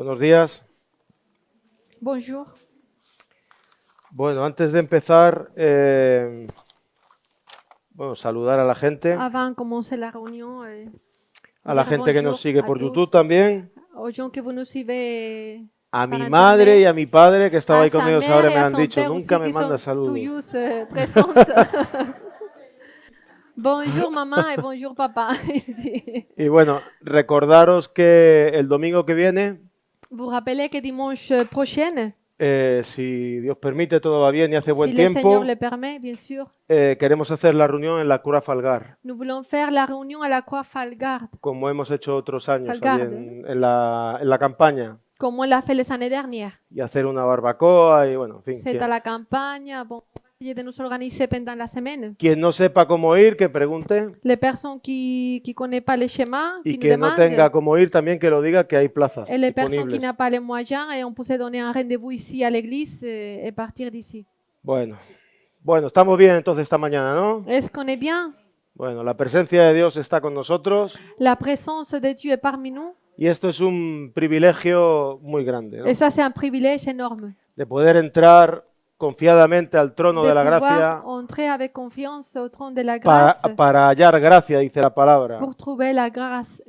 Buenos días. Bonjour. Bueno, antes de empezar, saludar a la gente, Avant de commencer la réunion, a la dire gente que bonjour nos sigue à por tous, YouTube también, aux gens que vous nous suivez a par mi madre y internet, a mi padre que estaba à ahí con sa ellos mère ahora et me à han son dicho, père nunca aussi me qui manda sont saludos. tous présentes. Bonjour maman et bonjour papa. Il dit. Y bueno, recordaros que el domingo que viene, Vous rappelez que dimanche prochain, si Dios permite, todo va bien y hace si buen le Seigneur tiempo, le permet, bien sûr, queremos hacer la reunión en la Cura Falgar, nous voulons faire la réunion à la Croix Falgarde, como hemos hecho otros años allí Falgarde, en la campaña, comme on l'a fait les années dernières. y hacer una barbacoa y bueno, en fin. C'est à la campagne. Bon, on va essayer de nous organiser pendant la semaine. Quien no sepa cómo ir, que pregunte. Les personnes qui ne connaissent pas les schémas, Y qui nous quien no demandent. tenga cómo ir, también que lo diga, que hay plazas Et les personnes qui disponibles. n'ont pas les moyens, et on peut se donner un rendez-vous ici à l'église et partir d'ici. Bueno, estamos bien entonces esta mañana, ¿no? Est-ce qu'on est bien? Bueno, la presencia de Dios está con nosotros La présence de Dieu est parmi nous. y esto es un privilegio muy grande, ¿no? Et ça, c'est un privilège énorme. De poder entrar confiadamente al trono De de la pouvoir gracia entrer avec confiance au trône de la grâce para hallar gracia, dice la palabra. pour trouver la grâce.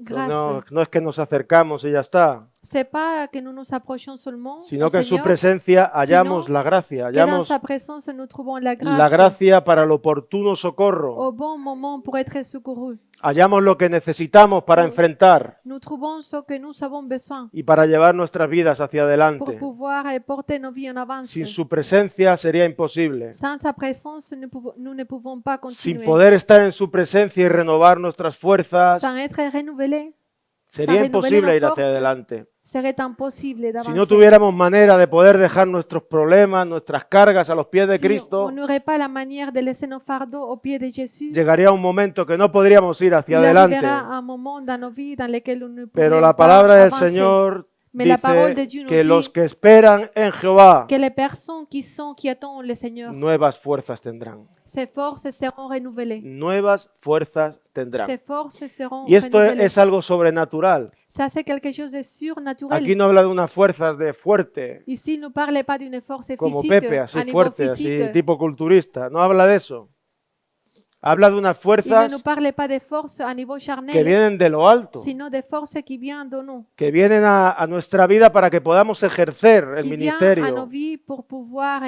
No es que nos acercamos y ya está, C'est pas que nous nous approchons seulement sino au que en su Seigneur, presencia hallamos la gracia, que dans hallamos sa présence nous trouvons la la grâce gracia para el oportuno socorro. au bon moment pour être secourus. Hallamos lo que necesitamos para enfrentar Nous trouvons ce que nous avons besoin y para llevar nuestras vidas hacia pour adelante. pouvoir porter nos vies en avance. Sin su presencia sería imposible. Sans sa présence, nous ne pouvons pas Sin continuer. poder estar en su presencia y renovar nuestras fuerzas, Sans être renouvelé, sería sans imposible renouveler ir nos hacia forces, adelante. serait impossible Si d'avancer. no tuviéramos manera de poder dejar nuestros problemas, nuestras cargas a los pies de Si Cristo, on n'aurait pas la manière de laisser nos fardeaux aux pieds de Jésus, llegaría un momento que no podríamos ir hacia il adelante. arrivera un moment dans nos vies dans lequel nous ne Pero pourrions la pas palabra del avancer. Señor Mais la parole de dice Dieu nous que dit los que esperan en Jehová que les personnes qui attendent le Seigneur, nuevas fuerzas tendrán. ses forces seront renouvelées. Nuevas fuerzas tendrán. Ses forces seront Y esto renouvelées. es algo sobrenatural. Ça, c'est quelque chose de surnaturel. Aquí no habla de unas fuerzas de fuerte, Ici, ne parlez pas d'une force como physique, Pepe, à así niveau fuerte, así physique. tipo culturista. No habla de eso. Habla de unas Il ne fuerzas nous parle pas des forces à niveau que charnel, vienen de lo alto, sino des forces qui viennent de nous, que vienen a nuestra vida para que podamos ejercer el qui viennent à nos ministerio. vies pour pouvoir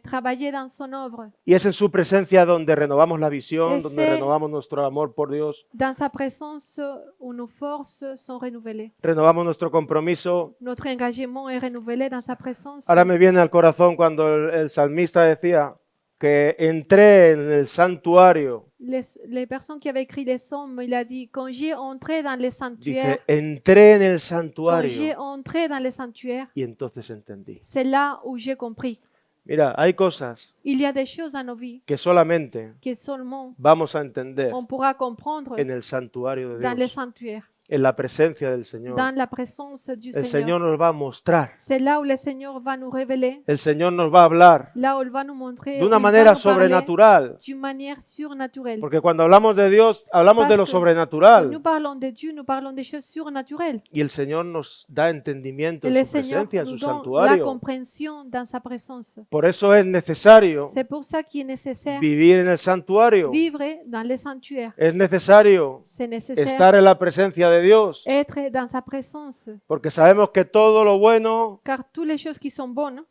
travailler dans son œuvre. Y es en su presencia donde renovamos la visión, donde Ese- renovamos nuestro amor por Dios, Dans sa présence où nos forces sont renouvelées. renovamos nuestro compromiso. Notre engagement est renouvelé dans sa présence. Ahora me viene al corazón cuando el salmista decía que entré en el santuario. Les personnes qui avaient écrit les psaumes, il a dit, quand j'ai entré dans les sanctuaires, Dice, entré en el quand j'ai santuario. entré dans les sanctuaires, Y entonces entendí. c'est là où j'ai compris. Mira, hay cosas Il y a des choses dans nos vies que solamente que seulement vamos a entender on pourra comprendre en el santuario de dans les Dios, sanctuaires, en la presencia del Señor. dans la présence du El Seigneur. Señor nos va a mostrar, C'est là où le Seigneur va nous révéler, el Señor nos va a hablar là où il va nous montrer, de où una il va manera nous parler sobrenatural. d'une manière surnaturelle. Porque cuando hablamos de Dios, hablamos de lo Parce que Quand sobrenatural. nous parlons de Dieu, nous parlons des choses surnaturelles. Y el Señor nos da entendimiento Et en le su Seigneur presencia, en nous su donne la santuario. compréhension dans sa présence. Por eso es necesario C'est pour ça qu'il est nécessaire vivir en el santuario. vivre dans les sanctuaires. Es necesario C'est nécessaire estar en la presencia de Dios. être dans sa présence. Porque sabemos que todo lo bueno, Car toutes les choses qui sont bonnes,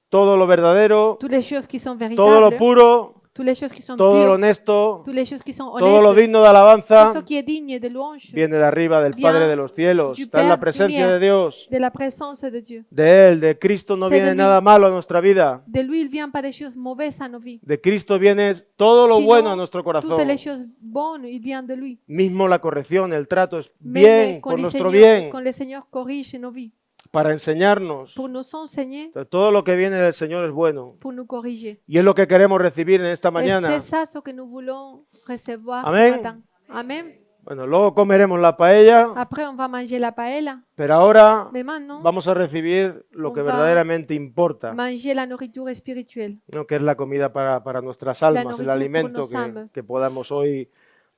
todo lo verdadero, toutes les choses qui sont todo lo véritables, puro, toutes les choses qui sont todo lo pures, honesto, toutes les choses qui sont todo lo honnêtes, digno de tout alabanza, ce qui est digne de louange, viene de arriba del Viene Padre de los cielos. du Está en la Père presencia lumière. de Dios. de la présence de Dieu. De Él, de Cristo no C'est viene de lui. nada malo a nuestra vida. De lui, il vient pas des choses mauvaises à nos vies. De Cristo viene todo lo Sinon, bueno a nuestro Toutes corazón. les choses bonnes, il vient de lui. Mismo la corrección, el trato es Même bien, quand por le nuestro Seigneur- bien, quand le Seigneur corrige nos vies, para enseñarnos. pour nous enseigner, Todo lo que viene del Señor es bueno. pour nous corriger. Y es lo que queremos recibir en esta Et mañana. c'est ça ce que nous voulons recevoir Amen. ce matin. Amen. Bueno, luego comeremos la paella, Après, on va manger la paella. pero ahora Mais maintenant, vamos a recibir lo que On va verdaderamente importa, manger la nourriture spirituelle. ¿no? Que es la comida para nuestras almas, el nourriture alimento pour nos âmes. que podamos hoy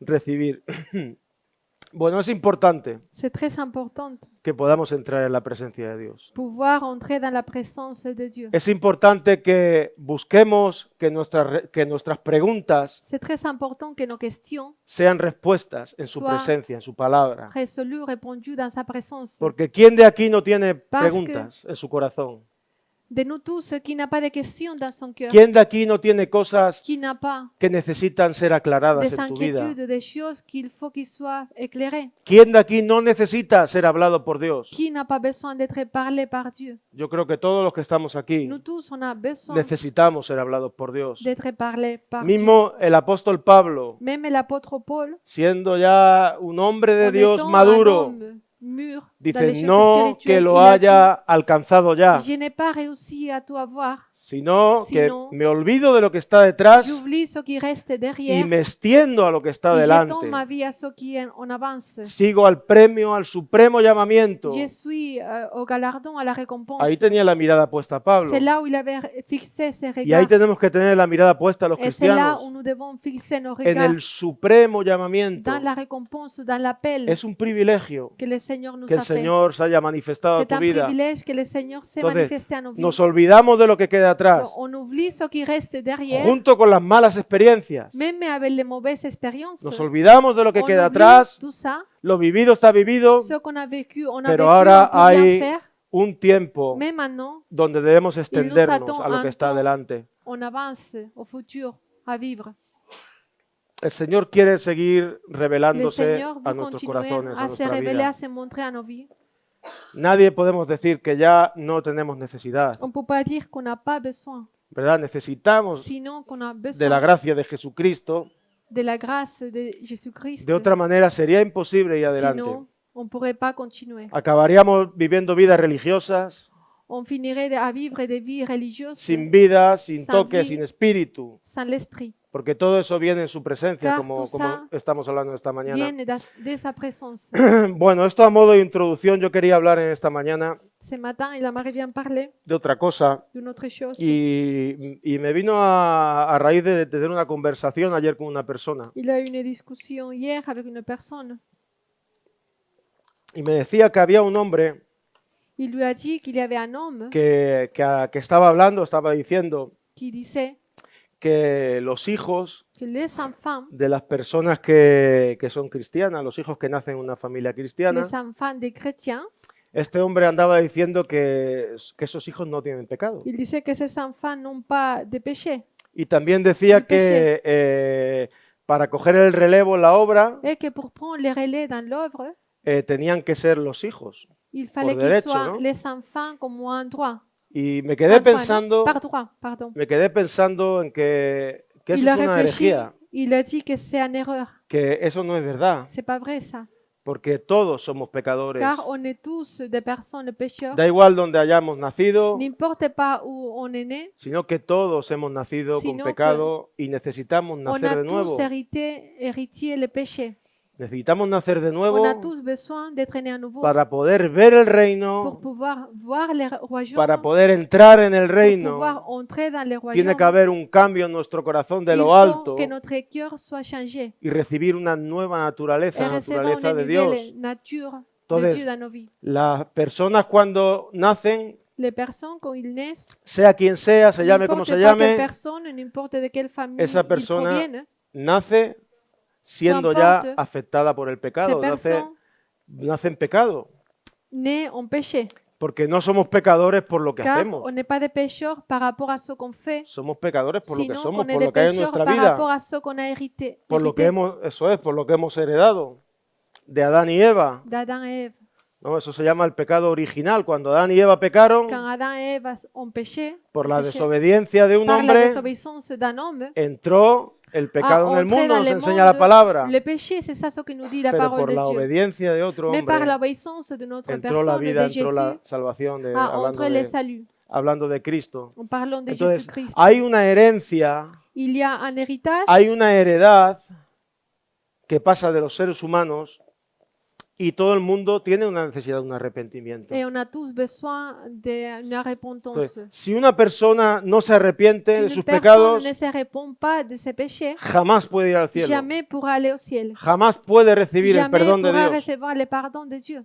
recibir. Bueno, es importante C'est très important que podamos entrar en la presencia de Dios. pouvoir entrer dans la présence de Dieu. Es importante que busquemos que nuestras preguntas C'est très important que nos questions sean respuestas en su Soit- presencia, en su palabra. résolues, répondues dans sa présence. Porque ¿quién de aquí no tiene Parce preguntas en su corazón? De nous tous, qui n'a pas de questions dans son cœur, ¿Quién de aquí no tiene cosas qui n'a pas que necesitan ser aclaradas des en tu vida? inquiétudes, des choses qu'il faut qu'ils soient éclairées, ¿Quién de aquí no necesita ser hablado por Dios? qui n'a pas besoin d'être parlé par Dieu. Yo creo que todos los que estamos aquí Nous tous, on a besoin necesitamos ser hablados por Dios. d'être parlé par Dieu. Mismo el apóstol Pablo, Même l'apôtre Paul, siendo ya un hombre de en Dios étant un maduro, homme mûr dans dice, les choses no que spirituelles, lo il a dit, haya alcanzado ya, je n'ai pas réussi à tout avoir. sino que Sino- me olvido de lo que está detrás J'oublie ce qui reste y derrière me extiendo a lo que está et delante. j'étends ma vie à ce qui est en avance. Sigo al premio, al supremo llamamiento. Je suis au galardon, à la récompense. Ahí tenía la mirada puesta Pablo. C'est là où il avait fixé ses Y ahí regards. tenemos que tener la mirada puesta los Et c'est là où cristianos nous devons fixer nos en regards el supremo llamamiento. dans la récompense, dans l'appel Es un privilegio que le Seigneur nous que a el fait. Señor se haya manifestado a C'est tu un vida. privilège que le Seigneur s'est Entonces, manifesté à nos vies. Nos olvidamos de lo que queda atrás, On oublie ce qui reste derrière, junto con las malas experiencias. même avec les mauvaises expériences. Nos olvidamos de lo que On queda oublie atrás, tout ça, lo vivido está vivido, ce qu'on a vécu, on a pero vécu, ahora on peut rien hay faire. un tiempo Mais maintenant, donde debemos extendernos attend a lo que un está temps. delante. on avance au futur à vivre. El Señor quiere seguir Le revelándose Seigneur a veut nuestros continuer corazones, a à se nuestra révéler, vida. à se montrer à nos vies. Nadie podemos decir que ya no tenemos necesidad, On ne peut pas dire qu'on n'a pas besoin, ¿verdad? Necesitamos sinon qu'on a de besoin la gracia de Jesucristo. de la grâce de Jésus-Christ. De otra manera sería imposible ir adelante. Sinon, on ne pourrait pas continuer. Acabaríamos viviendo vidas religiosas, On finirait à vivre des vies religieuses sin vida, sin Sin toque, vie. sin espíritu, sans l'esprit. porque todo eso viene en su presencia, Car como tout ça estamos hablando esta mañana. Viennent de sa présence. Bueno, esto a modo de introducción, yo quería hablar en esta mañana Ce matin, il aimerait bien parler de otra cosa d'une autre chose. y me vino a raíz de tener una conversación ayer con una persona Il a eu une discussion hier avec une personne. y me decía que había un hombre Il lui a dit qu'il y avait un homme que estaba diciendo qui disait que los hijos que les enfants, de las personas que son cristianas, los hijos que nacen en una familia cristiana, les enfants des chrétiens, este hombre andaba diciendo que esos hijos no tienen pecado. il disait que ces enfants n'ont pas de péché Y también decía Du que para coger el relevo en la obra et que pour prendre le relais dans l'œuvre, tenían que ser los hijos. il fallait qu'ils derecho, soient ¿no? les enfants comme un droit. Y me Un quedé droit, pensando, non? Par droit, pardon. me quedé pensando en que eso Il a es una réfléchi, herejía, il a dit que c'est une erreur. que eso no es verdad, C'est pas vrai ça. porque todos somos pecadores. Car on est tous des personnes pécheurs. Da igual donde hayamos nacido, N'importe pas où on est né, sino que todos hemos nacido con Sino pecado y necesitamos on nacer a de nuevo. tous hérité le péché. Necesitamos nacer de On a nuevo tous besoin d'être nés à nouveau para poder ver el pour reino, pouvoir voir les royaumes, para poder entrar en el pour reino. pouvoir entrer dans les royaumes. Tiene que haber un cambio en nuestro corazón de Il lo faut alto que notre cœur soit changé y recibir una nueva naturaleza, et la recevons naturaleza les de Dios. nouvelles natures de Entonces, Dieu dans nos vies. Las personas cuando nacen, Les personnes, quand ils naissent, sea quien sea, se llame como n'importe se pas quelle llame, personne, n'importe de quelle famille esa ils persona proviennent, nace siendo No ya importa. afectada por el ces pecado, personnes nace en pecado, nées en péché. porque no somos pecadores por lo que Car hacemos, on n'est pas des pécheurs par rapport à ce qu'on fait, somos pecadores por lo que sinon somos, on est por des lo que hay en pécheurs nuestra par vida, rapport à ce qu'on a hérité, por lo que hérité eso es, por lo que hemos heredado de Adán y Eva. d'Adam et Ève. ¿No? Eso se llama el pecado original. Cuando Adán y Eva pecaron, Quand Adam et Ève ont péché, por la péché, desobediencia de un par la hombre, désobéissance d'un homme, entró el pecado en el entré mundo, dans nos le enseña la monde. palabra. Le péché, c'est ça ce que nous dit la Pero parole por de la Dieu. obediencia de otro Mais par hombre, l'obéissance de notre entró la personne, vida, de entró la Jésus, salvación, a hablando entré le salut. hablando de Cristo. En parlant de Entonces, Jésus-Christ. hay una herencia, Il y a un héritage hay una heredad que pasa de los seres humanos Y todo el mundo tiene una necesidad de un arrepentimiento. Et on a tous besoin d'une repentance. Entonces, si una persona no se arrepiente Si de une sus personne pecados, ne se répond pas de ses péchés, jamás puede ir al cielo. jamais pourra aller au ciel. Jamás puede recibir el Jamais perdón de pourra Dios. recevoir le pardon de Dieu.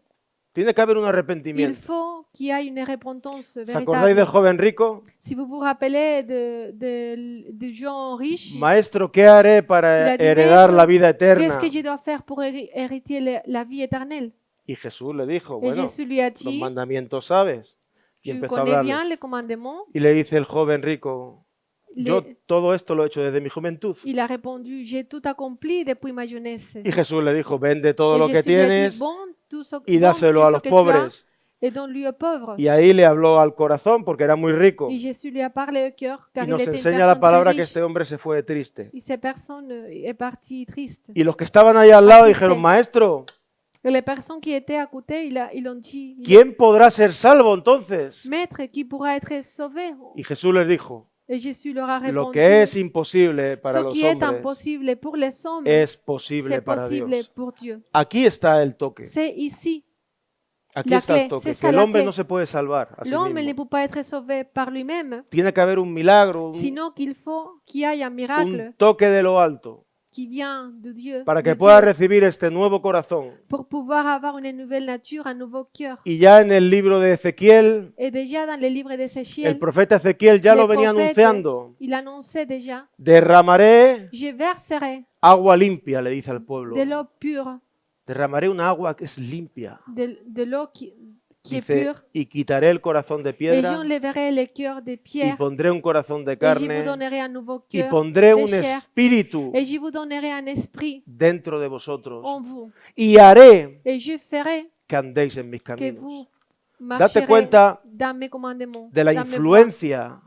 Tiene que haber un Il arrepentimiento. faut qu'il y ait une repentance ¿Se acordáis del véritable. joven rico? Si vous vous rappelez de gens riches, Maestro, ¿qué haré Il para a dit, heredar Maître, la vida qu'est-ce eterna? que je dois faire pour hériter la vie éternelle? Y Jesús le dijo, Et bueno, Jésus lui a los dit, mandamientos sabes. Y tu empezó a connais hablarle. bien les commandements. Y le dice el joven rico, yo Les- todo esto lo he hecho desde mi juventud. Il a répondu, j'ai tout accompli depuis ma jeunesse. Y Jesús le dijo, vende todo Et lo que Jésus lui a dit, tienes bon, tout ce, y vends dáselo tout a ce los que tu as pobres. et donne-lui aux pauvres. Y ahí le habló al corazón porque era muy rico. Et Jésus lui a parlé au cœur, car Y il nos était une enseña la personne palabra très que riche. este hombre se fue triste. Et cette personne est partie triste. Y los que estaban ahí al lado Triste. dijeron, maestro, Et les personnes qui étaient à côté, ils ont dit, ¿quién podrá ser salvo entonces? Maître, qui pourra être sauvé? Y Jesús les dijo, Et Jésus leur a lo répondu, que es imposible para ce los qui est hombres impossible pour les hommes, es posible c'est para possible Dios. pour Dieu. Aquí está el toque. C'est ici. Aquí La está clé, el toque. c'est Que ça el la hombre clé. no se puede salvar a sí L'homme ne mismo. peut pas être sauvé par lui-même, Tiene que haber un milagro, sinon qu'il faut qu'il y ait un miracle un toque de lo alto qui vient de Dieu, para que de pueda Dieu, recibir este nuevo corazón. pour pouvoir avoir une nouvelle nature, un nouveau cœur. Y ya en el libro de Ezequiel, Et déjà dans le livre el d'Ézéchiel, profeta Ezequiel ya le lo venía prophète, anunciando. il annonçait déjà, Derramaré je verserai agua limpia, le dice al pueblo. de l'eau pure, Derramaré una agua que es limpia. de l'eau qui est Dice, pure, y quitaré el corazón de et piedra j'enlèverai le cœur de y pierre, pondré un corazón de et je vous carne donnerai un nouveau y cœur pondré de un chair, espíritu et je vous donnerai un esprit dentro de vosotros en vous, y haré et je ferai que andéis en mis que caminos. vous Date marcherez cuenta dans mes commandements, de la dans mes voies. influencia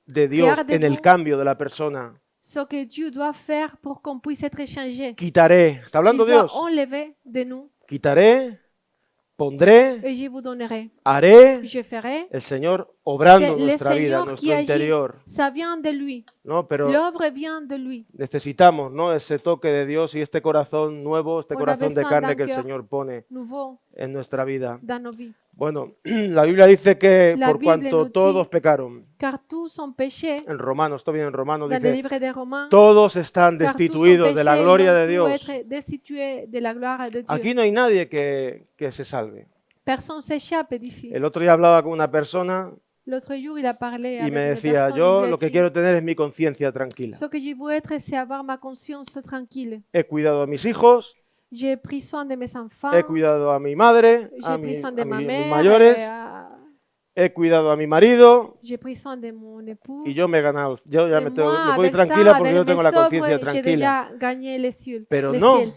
de Dios en el Gardez-vous. cambio de la persona. Ce que Dieu doit faire pour qu'on puisse être changé. Quitaré, está Il hablando doit Dios, enlever de nous, quitaré, pondré, et je vous donnerai. haré, Je ferai. el Señor obrando C'est en le nuestra vida, en Señor nuestro qui agit. interior. Ça vient de lui. ¿No? Pero L'œuvre vient de lui. necesitamos, ¿no?, ese toque de Dios y este corazón nuevo, este On a corazón de besoin carne d'un que el cœur Señor pone Nouveau en nuestra vida. dans nos vies. Bueno, la Biblia dice que La por Bible cuanto nous dit- todos pecaron, Car tous sont péchés. en Romanos, esto viene en Romanos, Dans le dice, livre des Romains, todos están car tous sont destituidos de la péchés, gloria ils de ont Dios. pu être destitués de la gloire de Dieu. Aquí no hay nadie que se salve. Personne s'échappe d'ici. El otro día hablaba con una persona L'autre jour, il a parlé y avec me une decía, personne, il yo lui a lo que dit, quiero tener es mi conciencia tranquila. ce que je veux être, c'est avoir ma conscience tranquille. He cuidado a mis hijos, J'ai pris soin de mes enfants, he cuidado a mi madre, a, j'ai pris soin de ma mis mère, mayores, he cuidado a mi marido j'ai pris soin de mon époux. y yo me he ganado. Yo ya Et me moi, voy avec tranquila ça, porque avec yo tengo mes la conciencia sobres, j'ai tranquila. déjà gagné les cieux. Pero le no. ciel.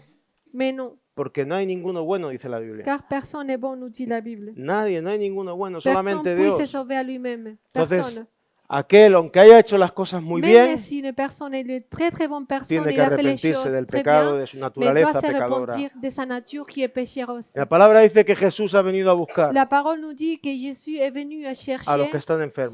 Mais non, Porque no hay ninguno bueno, dice la Biblia. car personne n'est bon, nous dit la Bible. Nadie, no hay ninguno bueno, Personne solamente puisse se Dios. sauver à lui-même. Entonces, Personne. aquel, aunque haya hecho las cosas muy Même bien, si une personne est une très très bonne personne, tiene il que a fait les arrepentirse choses del très pecado, bien, de su mais il doit naturaleza se pecadora. repentir de sa nature qui est péchereuse. La palabra dice que Jesús ha venido a buscar La parole nous dit que Jésus est venu à a los chercher que están ceux enfermos.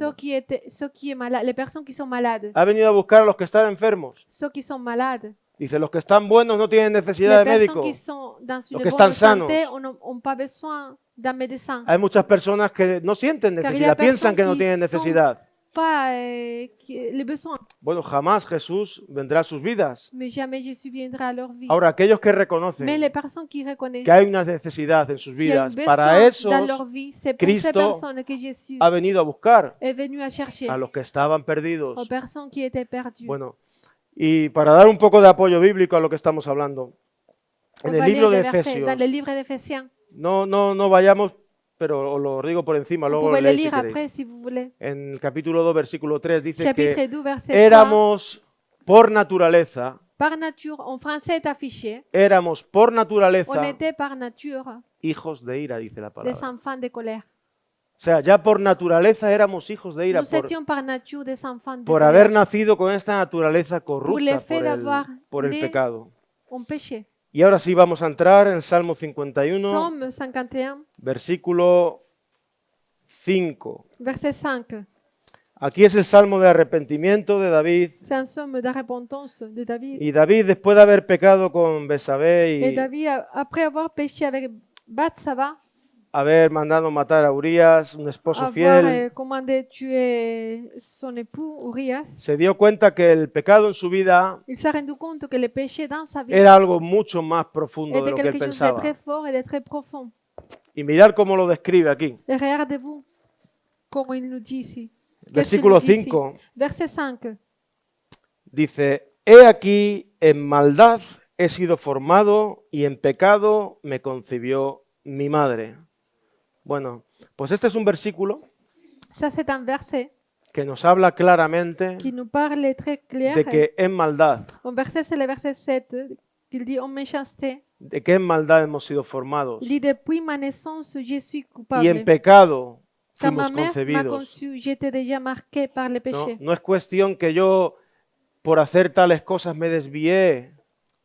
ceux qui est malade, les personnes qui sont malades. Ha venido a buscar a los que están enfermos. Ceux qui sont malades. Dice, los que están buenos no tienen Les necesidad de personnes médico. qui sont dans une que bonne están santé sanos. n'ont pas besoin d'un médecin. Hay muchas personas que no sienten Car il y a necesidad, piensan que no personnes tienen qui sont necesidad. Pas les besoins. Bueno, jamás Jesús vendrá a sus vidas. Mais jamais Jésus viendra à leur vie. Ahora, aquellos que Mais reconocen les personnes qui reconnaissent que hay una necesidad en sus qu'il y a un vidas, para besoin eso dans leur vie, c'est pour ces Cristo personnes que Jésus ha venido a buscar est venu à chercher, a los que estaban aux perdidos. personnes qui étaient perdues. Bueno, y para dar un poco de apoyo bíblico a lo que estamos hablando, On en el va libro lire de des versets Efesios, dans le livre d'Éphésiens. no vayamos, pero os lo digo por encima, Vous luego lo pouvez le leéis si lire queréis. après si vous voulez. En el capítulo 2, versículo 3, dice Chapitre que 2, verset 3. éramos por naturaleza, Par nature, en français est affiché, éramos por on naturaleza était par nature hijos de ira, dice la des palabra. enfants de colère. O sea, ya por naturaleza éramos hijos de ira, Nous étions par nature des enfants de por colère, haber nacido con esta naturaleza corrupta l'effet d'avoir por el né pecado. en péché. Y ahora sí vamos a entrar en Salmo 51, Psaume 51, versículo 5. verset 5. Aquí es el salmo de arrepentimiento de David. C'est un psaume de repentance de David. Y David, después de haber pecado con Betsabé Et David, après avoir péché avec Bathsaba, haber mandado matar a Urías, un esposo avoir fiel, commandé tuer son époux Urias, se dio cuenta que el pecado en su vida il s'est rendu compte que le péché dans sa vie era algo mucho más profundo de était lo que él quelque chose de pensaba. très fort et de très profond. Y mirar cómo lo describe aquí. Et regardez-vous comment il nous dit ici. Qu'est-ce qu'il Versículo nous dit ici? 5 Verset 5. dice, he aquí, en maldad he sido formado y en pecado me concibió mi madre. Bueno, pues este es un versículo Ça, c'est un verset que nos habla claramente qui nous parle très clair. de que en maldad, Un verset, c'est le verset 7, qu'il dit en méchanceté. de que en maldad hemos sido formados Il dit depuis ma naissance, je suis y en coupable. pecado Quand ma fuimos mère m'a concebidos. conçu, j'étais déjà marqué par le No, péché. no es cuestión que yo por hacer tales cosas me desvié.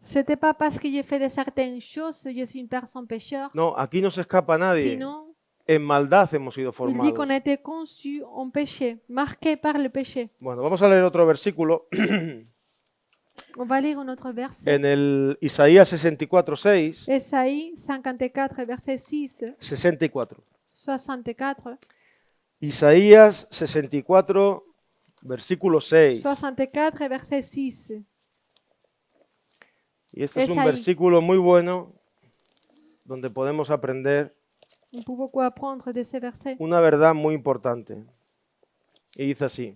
C'était pas parce que j'ai fait de certaines choses, je suis une personne pécheur. No, aquí no se escapa nadie. Sinon, En maldad hemos sido il dit qu'on formados. a été conçu en péché, marqué par le péché. Bueno, vamos a leer otro versículo On va lire un autre verset. en el Isaías 64:6. Esaïe 54, verset 6, 64. 64. Isaías 64, versículo 6. 64, verset 6. Y este es un Isaí. versículo muy bueno donde podemos aprender On peut beaucoup apprendre de ces versets. una verdad muy importante. Y dice así.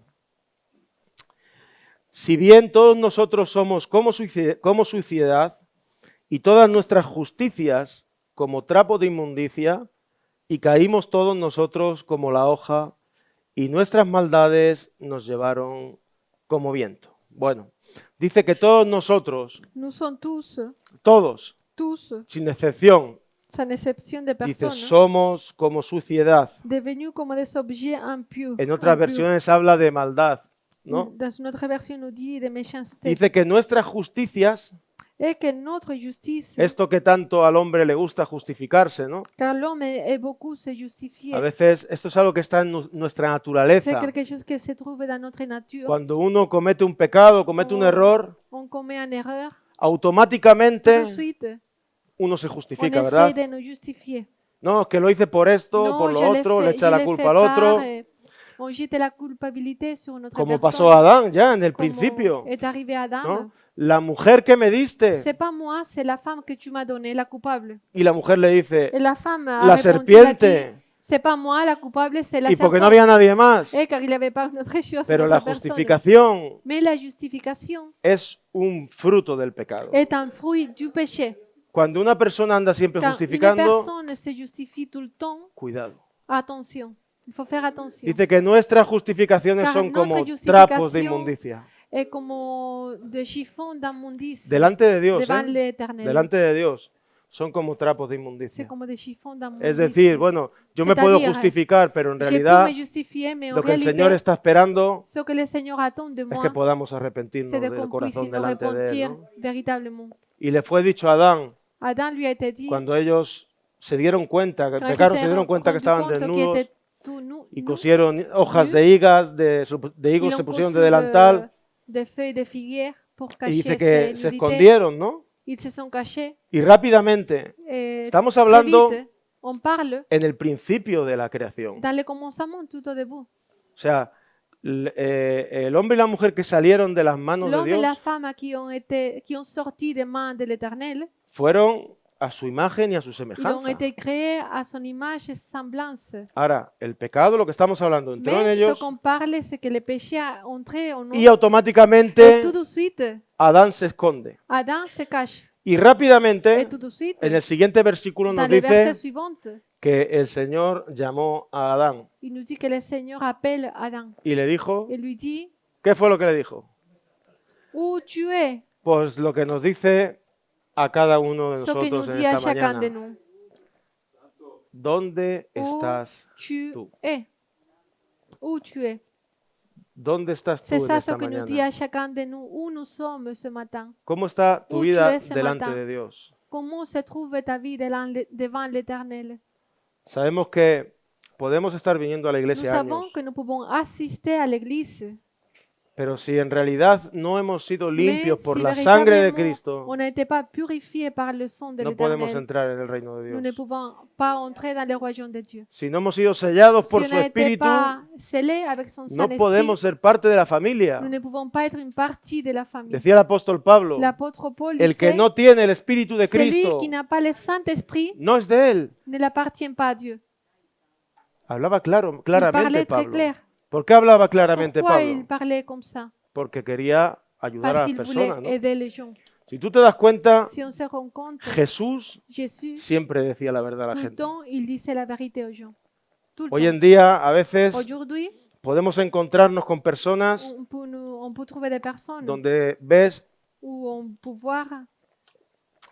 Si bien todos nosotros somos como suciedad y todas nuestras justicias como trapo de inmundicia, y caímos todos nosotros como la hoja, y nuestras maldades nos llevaron como viento. Bueno, dice que todos nosotros, Nous sommes todos, tous, sin excepción, sans exception de dice, personnes, somos como suciedad. devenus comme des objets impurs. En otras impurs. versiones habla de maldad, ¿no? Dans une autre version, nous dit de méchanceté. Dice que nuestras justicias, Et que notre justice, esto que tanto al hombre le gusta justificarse, ¿no? car l'homme est beaucoup se justifier. A veces esto es algo que está en nuestra C'est naturaleza. quelque chose qui se trouve dans notre nature. Cuando uno comete un pecado, comete un error, On commet une erreur, tout de automáticamente suite, uno se on justifica, essaie ¿verdad? de nous justifier. No, es que lo hice por esto, Non, por lo je l'ai otro, le fait- echa je la l'ai culpa fait al otro, par, on jette la culpabilité sur notre como personne. pasó a Adán ya en el Como principio, est arrivé à Adam. ¿no? La mujer que me diste, C'est pas moi, c'est la femme que tu m'as donnée, la coupable. y la mujer le dice, Et la femme a la répondu, serpiente, elle a dit, c'est pas moi, la coupable, c'est la y porque serpente. no había nadie más. Car il n'y avait pas une autre chose, Pero une la autre personne. justificación Mais la justification es un fruto del pecado. est un fruit du péché. Cuando una persona anda siempre Quand une justificando, personne se justifie tout le temps, cuidado. attention, il faut faire attention. Dice que nuestras justificaciones Car son como notre trapos de justification inmundicia. Et comme de chiffon d'immondice Delante de Dios, devant ¿eh? l'éternel. Delante de Dios, son como trapos de C'est inmundicia. comme des chiffons d'immondice. Es decir, bueno, yo me puedo C'est-à-dire, justificar, pero en Je peux realidad me justifier, mais en lo que el réalité, Señor está esperando ce que le Seigneur attend de es moi, que podamos arrepentirnos c'est de del qu'on puisse corazón nous delante de Él. repentir ¿No? véritablement. Y le fue dicho a Adán, Adam lui a été dit, cuando ellos se dieron cuenta, que quand ils pecaron, se se dieron sont cuenta que rendus estaban compte qu'ils desnudos étaient tout nus, y cosieron hojas de higas, de higos, ils se ont pusieron cousu de delantal des feuilles de figuière pour y cacher dice que se ses nudités. escondieron, ¿no? Ils se sont cachés. Y rápidamente, Et estamos très hablando vite, on parle en el principio de la creación. dans le commencement tout au début. O sea, el hombre y la mujer que salieron de las manos de L'homme et la Dios femme qui ont sorti des mains de l'Éternel, fueron a su imagen y a su ils ont semejanza. été créés à son image et semblance. Ahora, el pecado, lo que estamos hablando, entró en Mais ce ellos qu'on parle, c'est que le péché a entré en nous. y Et automáticamente tout de suite, Adán se esconde. Adam se cache. Y Et rápidamente, tout de suite, en el siguiente versículo dans nos les versets dice suivants, que el Señor llamó a Adán il nous dit que le Seigneur appelle Adam y le dijo, et lui dit, ¿qué fue lo que le dijo? où tu es? Pues lo que nos dice a cada uno de Ce que nous nosotros en dit à esta chacun de mañana. nous. ¿Dónde Où estás tu tú? es? Où tu es? ¿Dónde estás tú C'est en ça ce esta que nous dit mañana? à chacun de nous, où nous sommes ce matin. ¿Cómo está tu Où tu vida es ce delante matin? de Dios? Comment se trouve ta vie devant l'Éternel? Sabemos que podemos estar viniendo a la Nous iglesia savons años, que nous pouvons assister à l'église Pero si en realidad no hemos sido Mais limpios por si la sangre de véritablement Cristo, on n'était pas purifié par le sang de no podemos l'Éternel, entrar en el reino de nous ne Dios. pouvons pas entrer dans le royaume de Dieu. Si no hemos sido sellados Si por on su n'a été Espíritu, pas scellé avec son no Saint-Esprit, podemos ser parte de la familia. nous ne pouvons pas être une partie de la famille. Decía el apóstol Pablo, L'apôtre Paul el que disait, no tiene el Espíritu de celui Cristo qui n'a pas le Saint-Esprit no es de él. ne l'appartient pas à Dieu. Hablaba Il claramente parlait très Pablo. clair. ¿Por qué hablaba claramente Pourquoi Pablo? il parlait comme ça? Porque quería ayudar a Parce las qu'il voulait personas, ¿no? aider les gens. Si tú te das cuenta, Si on se rend compte, Jesús Jésus, siempre decía la verdad a la tout le gente. temps, il disait la vérité aux gens. Tout le Hoy en temps. día, a veces, Aujourd'hui, podemos encontrarnos con personas on peut trouver des personnes donde ves où on peut voir,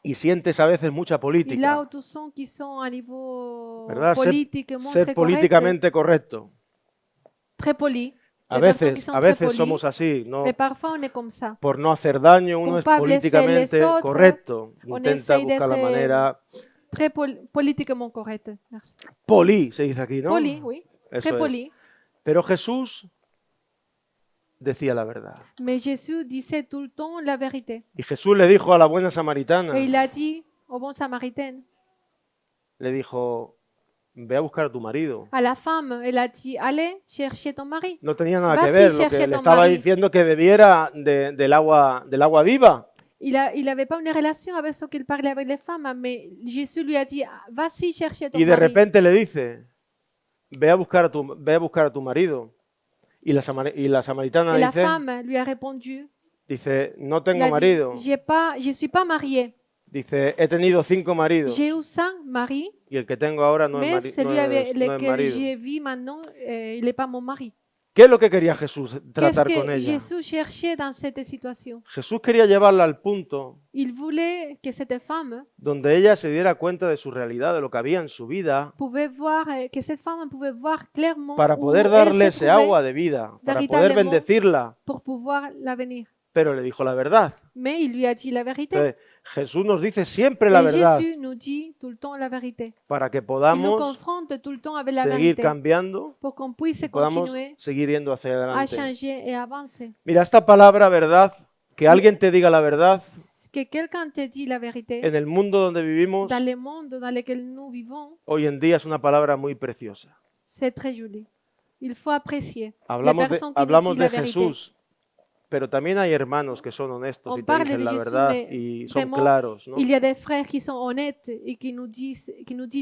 y sientes a veces mucha et là política, où tous sont qui sont à niveau ¿verdad? politiquement Ser très correct, políticamente correcto. très poli. A Des personnes qui veces, sont a très veces polies, somos así, ¿no? mais parfois on est comme ça. Por no hacer daño, uno es Pour pas blesser políticamente les autres, correcto. on Intenta essaye buscar la d'être, manera. Très politiquement correct. Merci. Poli, se dice aquí, ¿no? Poli, oui. Eso Très es. poli. Pero Jesús decía la verdad. Mais Jésus disait tout le temps la vérité. Y Jesús le dijo a la buena samaritana, Et il a dit au bon samaritain, le dijo, ve a buscar a tu marido. à la femme, elle a dit, allez chercher ton mari. No tenía nada Vas que y ver, lo cherche que le ton estaba mari. diciendo que bebiera del agua viva. Il n'avait pas une relation avec ce qu'il parlait avec les femmes, mais Jésus lui a dit, vas-y chercher ton Y de mari. repente le dice, ve a buscar a tu marido. Y la samaritana Et la dice, femme lui a répondu, no il tengo a dit, marido. je suis pas mariée. Dice, he tenido 5 maridos J'ai eu 5 maris, y el que tengo ahora no mais es, celui avec no es lequel marido. je vis maintenant, il n'est pas mon mari. ¿Qué es lo que quería Jesús Qu'est-ce tratar con que ella? Jésus cherchait dans cette situation? Jesús quería llevarla al punto Il voulait que cette femme donde ella se diera cuenta de su realidad, de lo que había en su vida, pouvait voir, que cette femme pouvait voir clairement para où poder elle darle se ese trouvait agua de vida, para poder véritablement bendecirla. pour pouvoir l'avenir. Pero le dijo la verdad. Mais il lui a dit la vérité. Entonces, Jesús nos dice siempre la Et verdad Jésus nous dit tout le temps la vérité. para que Il nous podamos confronte tout le temps avec la seguir vérité cambiando, pour qu'on puisse podamos continuer seguir yendo hacia à adelante. changer et avancer. Mira, esta palabra verdad, que alguien te diga la verdad, Que quelqu'un te dit la vérité en el mundo donde vivimos, dans le monde dans lequel nous vivons, hoy en día es una palabra muy preciosa. c'est très joli. Il faut apprécier les Hablamos de, personnes qui nous hablamos disent de la vérité. Jesús, pero también hay hermanos que son honestos On y te parle dicen de la Jesús, verdad mais y son vraiment, claros, ¿no? Il y a des frères qui sont honnêtes et qui nous disent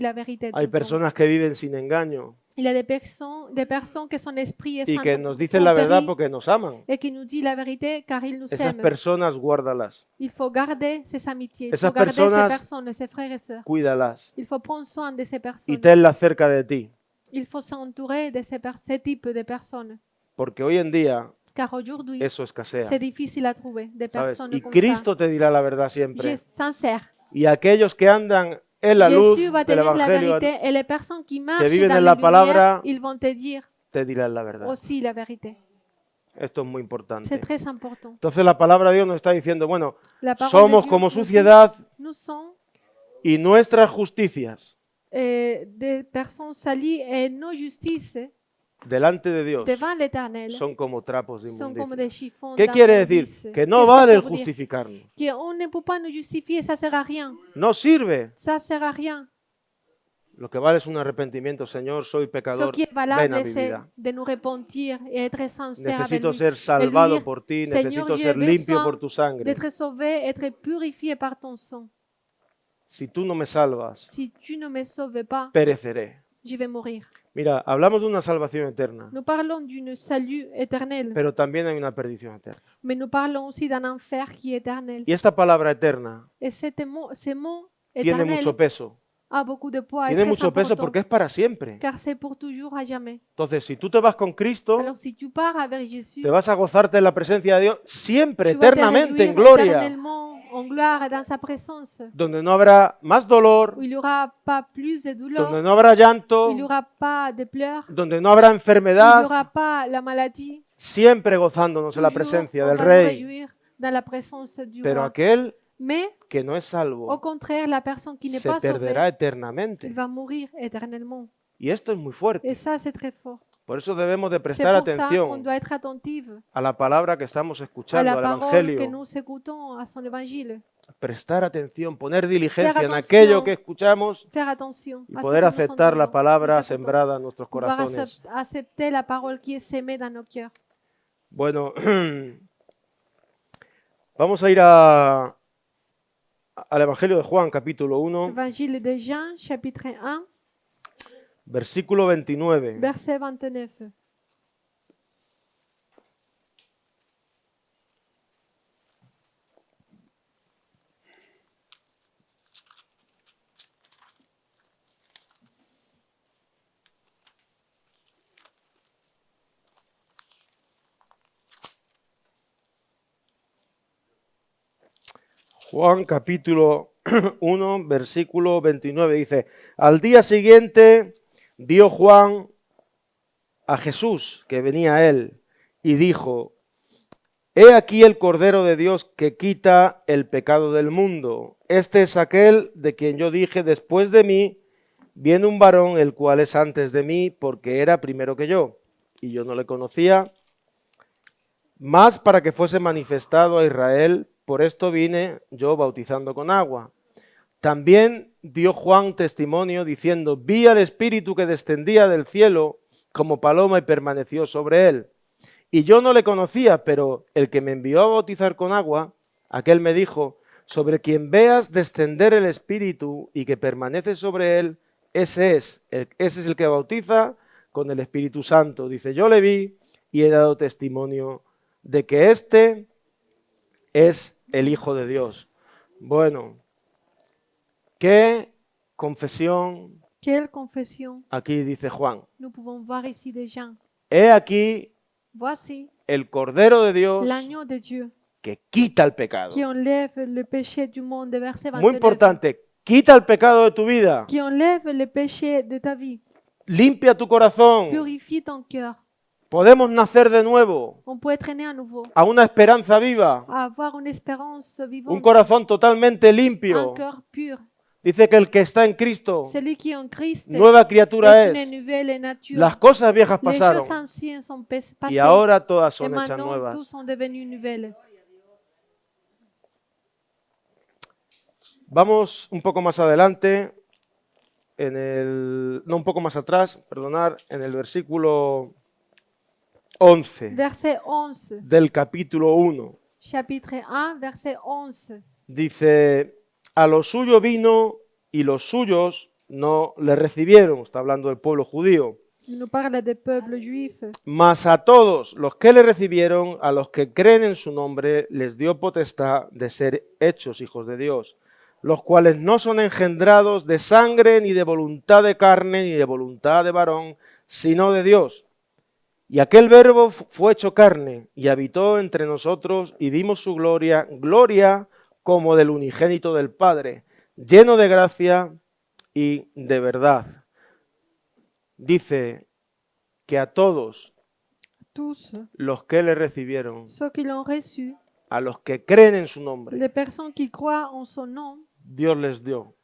la vérité. tout Hay le temps. personas que viven sin engaño Il y a des personnes que son esprit et y saint que nos dicen la verdad porque nos aman. et qui nous disent la vérité car ils nous Esas aiment. personas, guárdalas, Il faut garder ces amitiés, il Esas faut garder personas- ces personnes, ces frères et sœurs. cuídalas Il faut prendre soin de ces y personnes. tenlas cerca de ti. Il faut s'entourer de ce type de personnes. Porque hoy en día Car aujourd'hui, eso escasea, c'est difficile à trouver des ¿sabes? personnes Y comme Cristo te dirá la verdad ça. siempre. Sincère. Y aquellos que andan en la luz Jésus va te del dire la Evangelio vérité et les personnes qui marchent viven dans en la la lumière, palabra, ils vont te dire te dirán la verdad. aussi la vérité. Esto es muy C'est importante. très important. Entonces la palabra de Dios nos está diciendo, bueno, La parole somos de Dieu como nous dit, suciedad nous sommes y nuestras justicias des personnes salies et nos justices delante de Dios devant l'Éternel son como trapos de sont comme inmundicia. des chiffons ¿Qué quiere d'immondice. decir? Que no Qu'est-ce vale ça el veut dire? justificarnos. Qu'on ne peut pas nous justifier, ça sert à rien. No sirve. Ça sert à rien. Lo que vale es un arrepentimiento. Señor, soy Ce pecador. qui est Ven valable, a mi c'est vida. de nous repentir et être sincère avec Necesito lui. ser salvado dire, por ti. Señor, Necesito j'ai ser limpio besoin por tu sangre. D'être sauvé, être purifié par ton sang. Si tú no me salvas, Si tu ne me sauves pas, pereceré. je vais mourir. Mira, hablamos de una salvación eterna, Nous parlons d'une salut éternel, pero también hay una perdición eterna. mais nous parlons aussi d'un enfer qui est éternel. Y esta palabra eterna Et ces mots tiene éternel mucho peso. a beaucoup de poids et Tiene très mucho peso important, porque es para siempre. car c'est pour toujours à jamais. Entonces, si tú te vas con Cristo, Alors si tu pars avec Jésus, te vas a gozarte en la presencia de Dios siempre, tu vas te eternamente, en réjouir gloria, éternellement en gloire dans sa présence, donde no habrá más dolor, où il n'y aura pas plus de douleur, donde no habrá llanto, il n'y aura pas de pleurs, donde no habrá il n'y enfermedad, aura pas la maladie. siempre gozándonos en la Toujours, presencia on del va nous Rey. réjouir dans la présence du Pero roi. aquel Mais que no es au salvo contraire, la personne qui n'est se pas perderá sauvée, eternamente. il va mourir éternellement. Y esto es muy fuerte. Et ça, c'est très fort. Por eso debemos de C'est prestar pour ça qu'on atención doit être attentive a la palabra que estamos à escuchando, la al parole que Evangelio. nous écoutons, à son évangile. Prestar atención, poner diligencia en atención, aquello que escuchamos Faire attention y à ce poder que nous aceptar la entendons, palabra nous écoutons. sembrada en nuestros Pouvoir corazones. accepter la parole qui est sémée dans nos cœurs. Bueno, vamos a ir al Evangelio de Juan, capítulo 1, Évangile de Jean, chapitre 1, versículo 29. verset 29. Juan capítulo 1, versículo 29 dice, al día siguiente vio Juan a Jesús que venía a él y dijo, he aquí el Cordero de Dios que quita el pecado del mundo. Este es aquel de quien yo dije, después de mí viene un varón el cual es antes de mí porque era primero que yo. Y yo no le conocía, más para que fuese manifestado a Israel. Por esto vine yo bautizando con agua. También dio Juan testimonio diciendo, vi al Espíritu que descendía del cielo como paloma y permaneció sobre él. Y yo no le conocía, pero el que me envió a bautizar con agua, aquel me dijo, sobre quien veas descender el Espíritu y que permanece sobre él, ese es el que bautiza con el Espíritu Santo. Dice, yo le vi y he dado testimonio de que este es el Hijo de Dios. Bueno, qué confesión Quelle confession aquí dice Juan. nous pouvons voir ici de Jean. He aquí Voici el Cordero de Dios l'agneau de Dieu que quita el pecado. qui enlève le péché du monde, verset Muy 29. importante, quita el pecado de tu vida, Qui enlève le péché de ta vie, limpia tu corazón. purifie ton cœur. Podemos nacer de nuevo On peut être né à nouveau, a una esperanza viva, avoir une espérance un vivante, corazón totalmente un limpio. cœur pur. Dice que el que está en Cristo, Celui qui est en Christ nueva criatura est es. une nouvelle nature. Las cosas viejas Les pasaron choses anciennes sont y passées ahora todas et son hechas maintenant tous nuevas. sont devenus nouvelles. Vamos un poco más adelante, no, un poco más atrás, perdonar, en el versículo 11 Verset 11, del capítulo 1. chapitre 1, verset 11. Dice, a lo suyo vino y los suyos no le recibieron. Está hablando del pueblo judío. Il nous parle des peuples juifs. Mas a todos los que le recibieron, a los que creen en su nombre, les dio potestad de ser hechos hijos de Dios, los cuales no son engendrados de sangre, ni de voluntad de carne, ni de voluntad de varón, sino de Dios. Y aquel verbo fue hecho carne, y habitó entre nosotros, y vimos su gloria, gloria como del unigénito del Padre, lleno de gracia y de verdad. Dice que a todos Tous los que le recibieron, ceux qui l'ont reçu, a los que creen en su nombre, les personnes qui croient en son nom, Dios les dio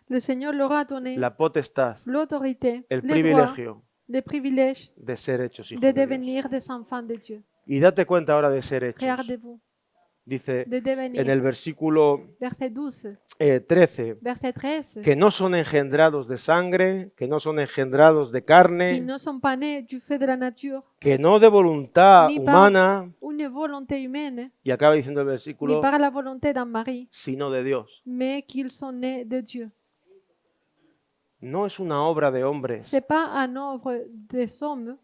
le Seigneur leur a donné la potestad, l'autorité, el les droits, privilegio les privilèges de ser hechos hijos de de Dios. devenir des enfants de Dieu. Y date cuenta ahora de ser hechos. Regardez-vous, Dice de devenir. en el versículo Verset 12, 13, verset 13, que no son engendrados de sangre, que no son engendrados de carne, qui ne sont pas nés du fait de la nature, que no de voluntad Ni par- humana, une volonté humaine, y acaba diciendo el ni versículo, par la volonté d'un mari, sino de Dios. mais qu'ils sont nés de Dieu. No es una obra de hombres, C'est pas un œuvre des hommes,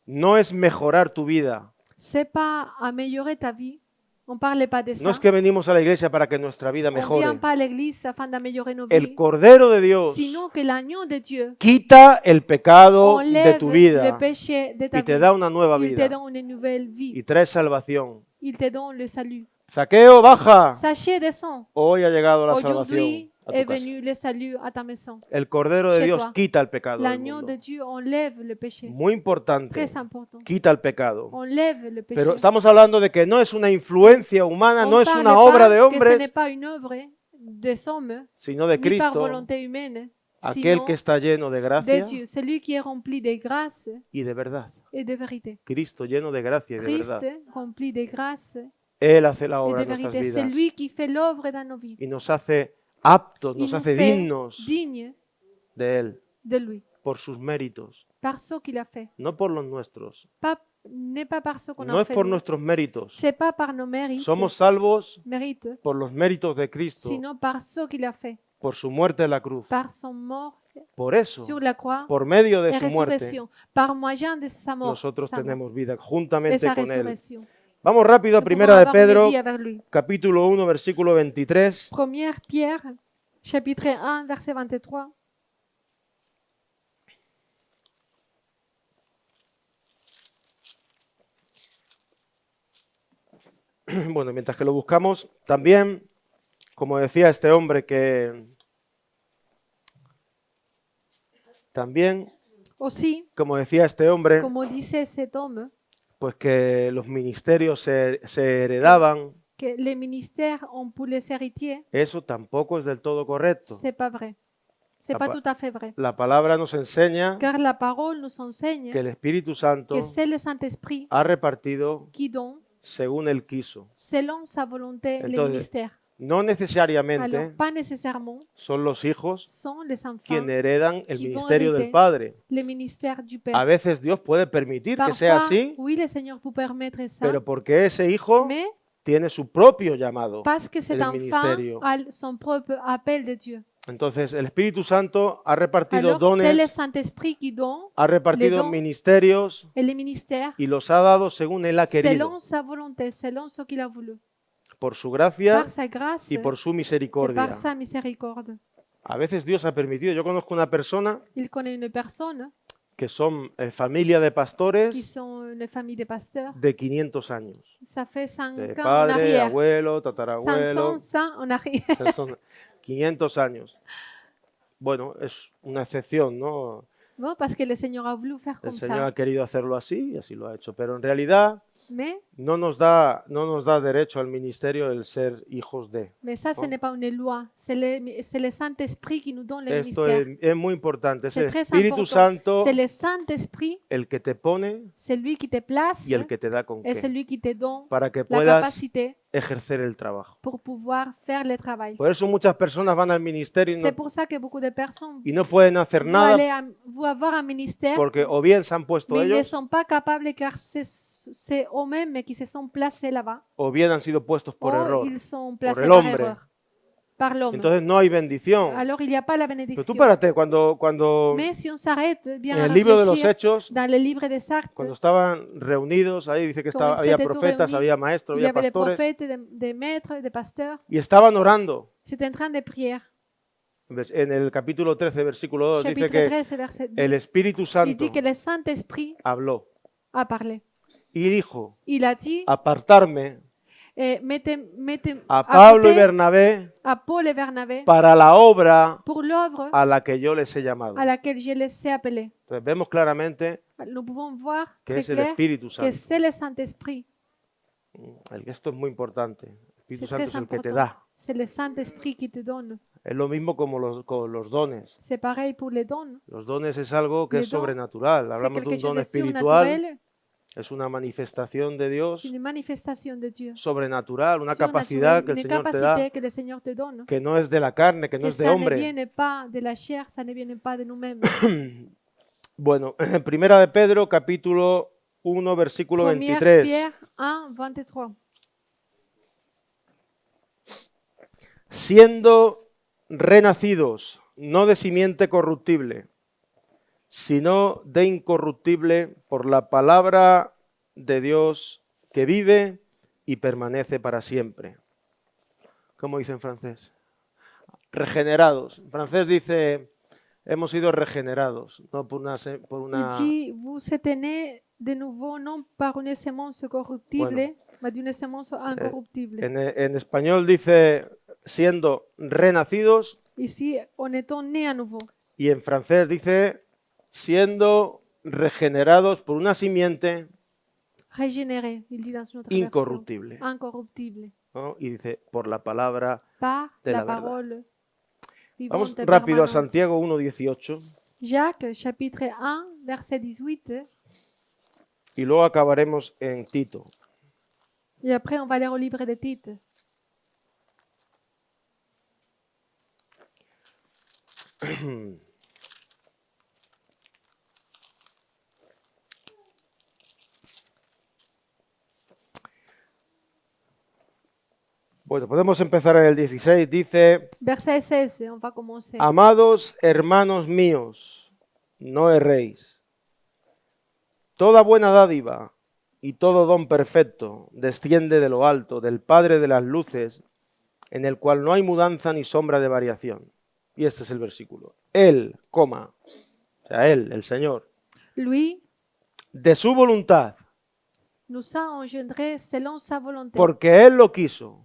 no es mejorar tu vida. c'est pas améliorer ta vie. On parle pas de ça. No es que venimos a la iglesia para que nuestra vida On mejore. vient pas à l'église afin d'améliorer nos El vies, Cordero de Dios sinon que l'agneau de Dieu quita el pecado de enlève tu le vida péché de ta y te vie. da una nueva Il te vida donne une nouvelle vie. y trae salvación. Il te donne le salut. Saqueo, baja. Sachez, descends. Hoy ha llegado la salvación Aujourd'hui a est tu casa. venu le salut à ta maison. El Cordero de Chez Dios toi. quita el pecado del L'agneau de mundo. Dieu enlève le péché. Muy importante, Très important. quita el pecado. Enlève le péché. Pero estamos hablando de que no es una influencia humana, On no es parle una pas obra de que ce n'est hombres, pas une œuvre des hommes, sino de ni par Cristo, volonté humaine, aquel sinon que está lleno de de gracia Dieu, celui qui est rempli de grâce y de verdad. et de vérité. Cristo lleno de gracia y de Christ verdad. rempli de grâce Él hace la et obra de en nuestras vérité. C'est vidas lui qui fait l'œuvre dans nos vies. y nos hace aptos, Il nos nous hace fait dignos dignes de Él de lui, por sus méritos, par ce qu'il a fait. no por los nuestros. N'est pas parce qu'on No a es fait por nous. nuestros méritos. C'est pas par nos mérites, Somos salvos mérites, por los méritos de Cristo, sinon par ce qu'il a fait, por su muerte en la cruz. par son mort Por eso, sur la croix por medio de et su muerte, résurrection, par moyen de sa mort, nosotros sa mort tenemos vida et juntamente sa con Él. résurrection. Vamos rápido a Nous Primera pouvons de avoir une Pedro, vie avec lui. capítulo 1, versículo 23. Première Pierre, chapitre 1, verset 23. Bueno, mientras que lo buscamos, también, como decía este hombre, Aussi, como decía este hombre, comme disait cet homme, pues que los ministerios se heredaban, que les ministères ont pour les héritiers, eso tampoco es del todo correcto. c'est pas vrai. C'est La pas pa- tout à fait vrai. La palabra nos enseña Car la parole nous enseigne que el Espíritu Santo que c'est le Saint-Esprit ha repartido qui donne, según Él quiso. selon sa volonté, les Entonces, ministères. No Alors, necesariamente pas nécessairement son los hijos sont les enfants quienes heredan el qui vont ministerio del hériter Padre. les ministères du Père. A veces Dios puede permitir que sea Parfois, así, oui, le Seigneur peut permettre ça, pero porque ese hijo mais tiene su propio llamado parce que cet en el enfant ministerio. a son propre appel de Dieu. Entonces el Espíritu Santo ha repartido Alors, c'est le dones, Saint-Esprit qui donne ha repartido dons ministerios et les ministères y los ha dado según Él ha querido, selon sa volonté, selon ce qu'il a voulu, por su gracia par sa grâce y por su et misericordia. par sa miséricorde. A veces Dios ha permitido, yo conozco una persona Il connaît une personne que son familia de qui pastores sont une famille de pasteurs. de 500 años, Ça fait 5 de ans en padre, arrière. abuelo, tatarabuelo, 500 en arrière. o sea, son 500 años. Bueno, es una excepción, ¿no? Bon, parce que le Seigneur a voulu faire El comme Señor ça. ha querido hacerlo así y así lo ha hecho, pero en realidad Mais, no nos da derecho al ministerio el ser hijos de. ça, ce Bon. n'est pas une loi. C'est le Saint-Esprit qui nous donne le Esto ministère. es muy importante, es C'est el très Espíritu important. Santo C'est le Saint-Esprit, el que te pone c'est lui qui te place y el que te da con et c'est qué, lui qui te donne para que la puedas capacité ejercer el trabajo. pour pouvoir faire le travail. Por eso muchas personas van al ministerio C'est pour ça que beaucoup de personnes y no pueden hacer vont nada vont avoir un ministère, porque o bien se han puesto mais ils ne ellos sont pas capables car c'est eux-mêmes qui se sont placés là-bas. o bien han sido puestos por Ou error. ils sont placés el par hombre. erreur, par l'homme. Entonces no hay bendición. Alors il n'y a pas la Pero tú bénédiction. párate, cuando Mais si on s'arrête bien en à el libro de los réfléchir, Hechos, dans le livre des Actes, cuando estaban reunidos, ahí dice que Cuando había se profetas, reuní, había maestros, il y había avait des pastores, prophètes, des maîtres, des pasteurs. y estaban orando. C'était en train de prier. En el capítulo 13, versículo 2, dice Chapitre que 13, verset 2. el Espíritu Il Santo dit que le Saint-Esprit habló a parlé. y dijo, Il a dit, apartarme mettez a Pablo y côté Bernabé à Paul et Bernabé para la obra pour l'œuvre a la que yo les he llamado. à laquelle je les ai appelés. Entonces vemos claramente Nous pouvons voir que très es el clair Espíritu que Santo. c'est le Saint-Esprit. Esto es muy importante. El Espíritu C'est Santo très es el que te important. da. C'est le Saint-Esprit qui te donne. Es lo mismo como con los dones. C'est pareil pour les dons. Los dones es algo que Les es dons, sobrenatural. C'est Hablamos de quelque un chose don de espiritual, surnaturel, es una manifestación de Dios c'est une manifestation de Dieu. sobrenatural, una Surnaturel, capacidad que el une Señor te capacité da, que le Seigneur te donne. que no es de la carne, que no Que es de ça ne hombre. vienne pas de la chair, ça ne vienne pas de nous-mêmes. Bueno, Primera de Pedro, capítulo 1, versículo Première 23. Pierre 1, 23. Siendo renacidos, no de simiente corruptible, sino de incorruptible por la palabra de Dios que vive y permanece para siempre. ¿Cómo dice en francés? Regenerados. En francés dice, hemos sido regenerados, no por una... Il dit, vous êtes nés de nouveau, non par une semence corruptible, mais d'une semence incorruptible. En español dice, siendo renacidos, Ici, on est nés à nouveau. y en francés dice, siendo regenerados por una simiente Régénérés, il dit dans une autre incorruptible. version. Incorruptible. ¿No? Y dice, por la palabra Par de la la verdad. parole Vamos vivante rápido a permanente. Santiago 1.18. Jacques, chapitre 1, verset 18. y luego acabaremos en Tito. Et après, on va lire au livre de Tite. Bueno, podemos empezar en el 16. Dice, Verset 16, on va commencer. amados hermanos míos, no erréis. Toda buena dádiva y todo don perfecto desciende de lo alto, del Padre de las luces, en el cual no hay mudanza ni sombra de variación. Y este es el versículo. Él, o sea, Él, el Señor, Lui de su voluntad, nous a engendrés selon sa volonté, porque Él lo quiso.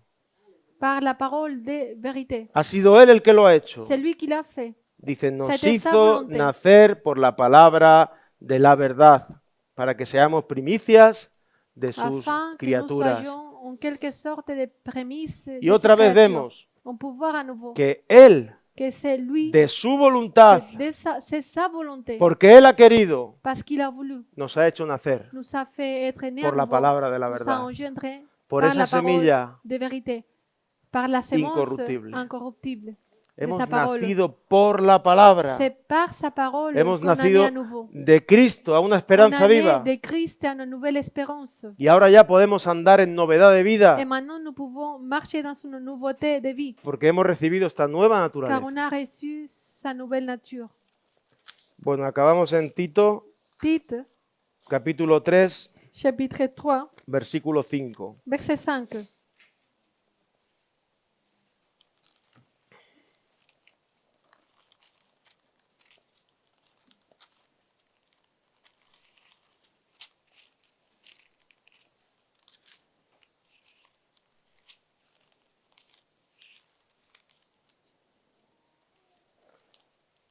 par la parole de vérité. Ha sido Él el que lo ha hecho. C'est lui qui l'a fait. Dice, nos C'était sa hizo volonté. nacer por la palabra de la verdad, para que seamos primicias de sus Afin que nous criaturas. soyons en quelque sorte des prémices Y de otra ses vez créatures. vemos On peut voir à nouveau que Él, que c'est lui, de su voluntad, c'est sa volonté, porque Él ha querido, parce qu'il a voulu, nos ha hecho nacer nous a fait être nés por à la nouveau, palabra de la nous a verdad, engendrés por par esa la parole semilla de vérité, par la sémence incorruptible. incorruptible de Hemos sa parole. nacido por la palabra. C'est par sa parole Hemos qu'on a né nacido à nouveau. de Cristo a una On esperanza a né viva. de Christ à une nouvelle espérance. Y ahora ya podemos andar en novedad de vida, Et maintenant, nous pouvons marcher dans une nouveauté de vie, porque hemos recibido esta nueva car naturaleza. on a reçu sa nouvelle nature. Bueno, acabamos en Tito, Tite, capítulo 3, chapitre 3, versículo 5. verset 5.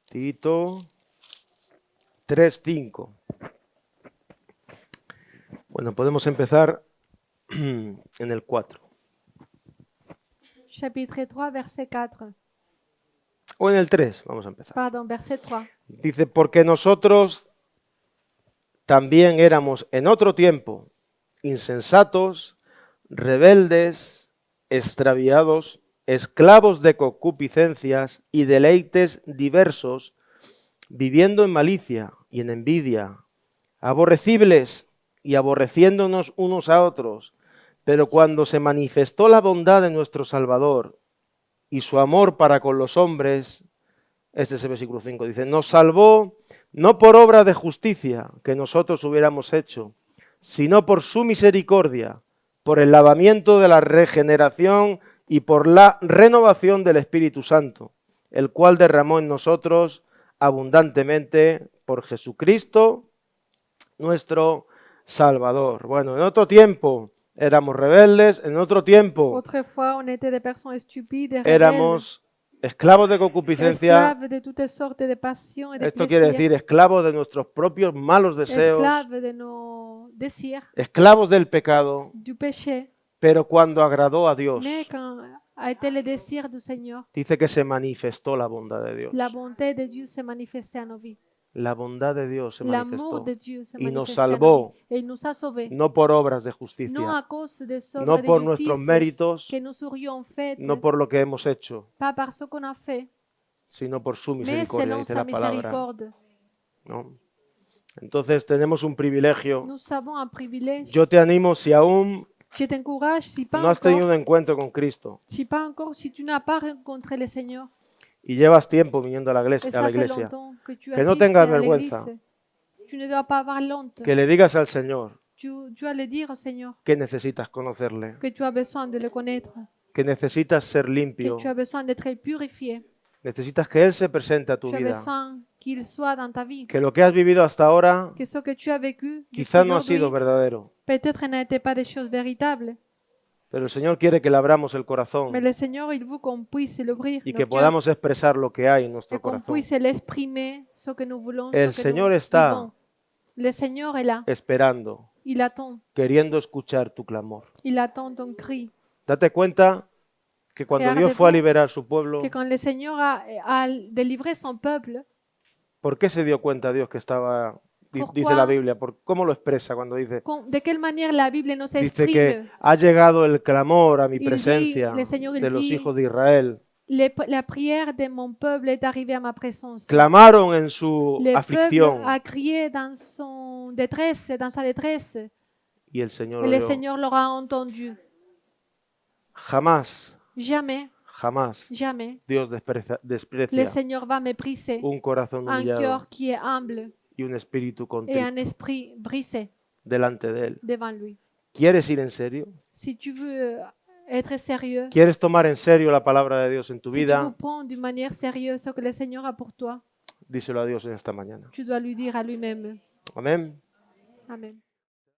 Tito 3:5. Bueno, podemos empezar en el 4. Chapitre 3, verset 4. O en el 3, vamos a empezar. Pardon, verset 3. Dice, porque nosotros también éramos en otro tiempo insensatos, rebeldes, extraviados, esclavos de concupiscencias y deleites diversos, viviendo en malicia y en envidia, aborrecibles y aborreciéndonos unos a otros. Pero cuando se manifestó la bondad de nuestro Salvador y su amor para con los hombres, este es el versículo 5, dice, nos salvó no por obra de justicia que nosotros hubiéramos hecho, sino por su misericordia, por el lavamiento de la regeneración y por la renovación del Espíritu Santo, el cual derramó en nosotros abundantemente por Jesucristo, nuestro Salvador. Bueno, en otro tiempo éramos rebeldes, en otro tiempo Autrefois, on était des personnes stupides, et rebelles, éramos esclavos de concupiscencia. esclaves de toutes sortes de passions et de Esto quiere plaisirs, decir esclavos de nuestros propios malos deseos, esclaves de nos désirs, esclavos del pecado, du péché. pero cuando agradó a Dios, Mais quand a été le désir du Seigneur, dice que se manifestó la bondad de Dios. la bonté de Dieu s'est manifestée à nos vies. La bondad de Dios se L'amour manifestó, de Dieu s'est y nos manifesté à nos salvó, vies. Et il nous a sauvés. no por obras de Non justicia, à cause des œuvres no de por nuestros justice méritos, que nous aurions faites, no por lo que hemos hecho, pas par ce qu'on a fait, sino por su mais misericordia, selon dice sa la palabra, miséricorde. ¿no? Entonces tenemos un privilegio. Nous avons un privilège. Yo te animo, si aún Je t'encourage, si pas no has tenido encore, un encuentro con Cristo si tu n'as pas rencontré le Seigneur, y llevas tiempo viniendo a la et iglesia, ça fait longtemps que tu que no assistes tengas à vergüenza. l'église, tu ne dois pas avoir honte. que le digas al Señor Tu dois le dire au Seigneur que necesitas conocerle, que tu as besoin de le connaître, que necesitas ser que limpio, tu as besoin d'être purifié, necesitas que Él se presente a tu tu as vida, besoin qu'il soit dans ta vie, que lo que has vivido hasta ahora que ce que tu as vécu quizá no ha depuis sido aujourd'hui, verdadero, peut-être n'était pas des choses véritables, pero el Señor quiere que le abramos el corazón mais le Seigneur, il veut qu'on puisse l'ouvrir, y nos que cœurs, podamos expresar lo que hay en et nuestro qu'on corazón, puisse l'exprimer, ce que nous voulons, El ce que Señor nous está vivons. Le Seigneur est là, esperando, il attend, queriendo escuchar tu clamor. il attend ton cri. Date cuenta que cuando Dios fue a liberar su pueblo, Que quand le Seigneur a délivré son peuple, ¿por qué se dio cuenta Dios que estaba dice la Biblia? ¿Cómo lo expresa cuando dice? De quelle manière la Bible nos Dice exprime. que ha llegado el clamor a mi Il dit, presencia le Seigneur, il de los dit, hijos de Israel. La prière de mon peuple est arrivée à ma présence. Clamaron en su Le peuple aflicción a crié dans sa détresse, y el Señor et le oyó. Seigneur l'aura entendu. Jamás, Jamais, jamás jamais, Dios le desprecia Seigneur va mépriser un corazón un humillado cœur qui est humble y un espíritu et contrito un esprit brisé delante de Él. devant lui. ¿Quieres ir en serio? Si tu veux être sérieux, ¿Quieres tomar en serio la palabra de Dios en tu si tu veux vida? prendre d'une manière sérieuse ce que le Seigneur a pour toi, Díselo a Dios en esta mañana. tu dois lui dire à lui-même. Amén. Amen.